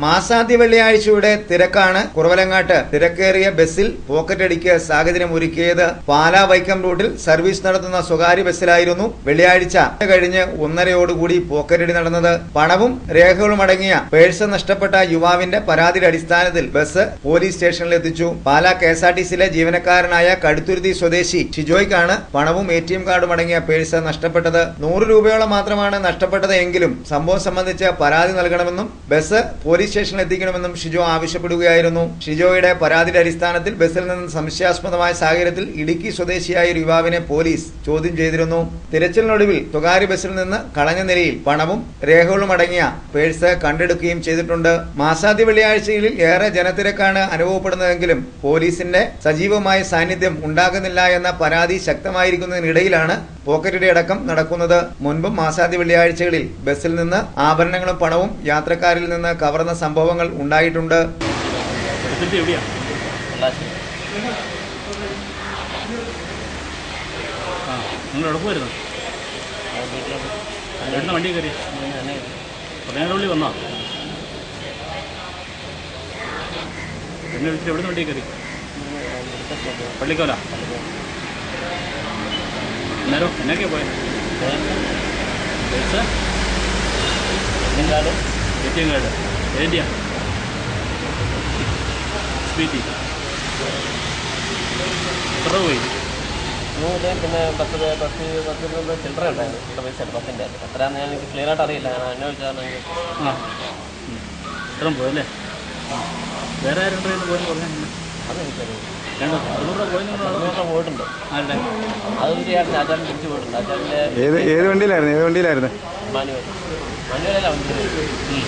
മാസാദ്യ വെള്ളിയാഴ്ചയുടെ തിരക്കാണ് കുറവലങ്ങാട്ട് തിരക്കേറിയ ബസ്സിൽ പോക്കറ്റടിക്ക് സാഹചര്യം ഒരുക്കിയത്. പാലാ വൈക്കം റൂട്ടിൽ സർവീസ് നടത്തുന്ന സ്വകാര്യ ബസ്സിലായിരുന്നു വെള്ളിയാഴ്ച കഴിഞ്ഞ് 1:30 പോക്കറ്റടി നടന്നത്. പണവും രേഖകളും അടങ്ങിയ പേഴ്സ് നഷ്ടപ്പെട്ട യുവാവിന്റെ പരാതിയുടെ അടിസ്ഥാനത്തിൽ ബസ് പോലീസ് സ്റ്റേഷനിൽ എത്തിച്ചു. പാലാ KSRTCയിലെ ജീവനക്കാരനായ കടുത്തുരുത്തി സ്വദേശി ഷിജോയ്ക്കാണ് പണവും ATM കാർഡും അടങ്ങിയ പേഴ്സ് നഷ്ടപ്പെട്ടത്. 100 രൂപയോളം മാത്രമാണ് നഷ്ടപ്പെട്ടത് എങ്കിലും സംഭവം സംബന്ധിച്ച് പരാതി നൽകണമെന്നും ബസ് പോലീസ് സ്റ്റേഷനിൽ എത്തിക്കണമെന്നും ഷിജോ ആവശ്യപ്പെടുകയായിരുന്നു. ഷിജോയുടെ പരാതിയുടെ അടിസ്ഥാനത്തിൽ ബസ്സിൽ നിന്ന് സംശയാസ്പദമായ സാഹചര്യത്തിൽ ഇടുക്കി സ്വദേശിയായ ഒരു യുവാവിനെ പോലീസ് ചോദ്യം ചെയ്തിരുന്നു. തിരച്ചിലിനൊടുവിൽ സ്വകാര്യ ബസ്സിൽ നിന്ന് കളഞ്ഞ നിലയിൽ പണവും രേഖകളും അടങ്ങിയ പേഴ്സ് കണ്ടെടുക്കുകയും ചെയ്തിട്ടുണ്ട്. മാസാദ്യ വെള്ളിയാഴ്ചകളിൽ ഏറെ ജനത്തിരക്കാണ് അനുഭവപ്പെടുന്നതെങ്കിലും പോലീസിന്റെ സജീവമായ സാന്നിധ്യം ഉണ്ടാകുന്നില്ല എന്ന പരാതി ശക്തമായിരിക്കുന്നതിനിടയിലാണ് പോക്കറ്റടി അടക്കം നടക്കുന്നത്. മുൻപും മാസാദ്യ വെള്ളിയാഴ്ചകളിൽ ബസ്സിൽ നിന്ന് ആഭരണങ്ങളും പണവും യാത്രക്കാരിൽ നിന്ന് കവർന്ന സംഭവങ്ങൾ ഉണ്ടായിട്ടുണ്ട്. വണ്ടി കയറി ഉള്ളി വന്നോ? എന്നെ വിളിച്ചിട്ട് എവിടെ നിന്ന് വണ്ടി കയറി? പള്ളിക്കോല. അന്നേരം എന്നൊക്കെയാ പോയത്? ATM card ഏതിയാ? സ്പീറ്റി എത്ര പോയി? പിന്നെ 10 രൂപ ചില്ലറ ഉണ്ടായിരുന്നു. പൈസ ബസ്സിൻ്റെ എത്രയാണെന്ന് ഞാൻ എനിക്ക് ക്ലിയർ ആയിട്ട് അറിയില്ല. ഞാൻ അന്വേഷിച്ചാണെങ്കിൽ ഇത്രയും പോയല്ലേ? വേറെ ആരും പോയെന്ന് പറഞ്ഞാൽ അതെനിക്കറിയാം. 200 രൂപ പോയിട്ടുണ്ട്. അതൊന്നും ചെയ്യാറില്ല. ആചാരം തിരിച്ചു പോയിട്ടുണ്ട്. ആചാരൻ്റെ ഏത് വണ്ടിയിലായിരുന്നു? മാനുവലല്ല വണ്ടി.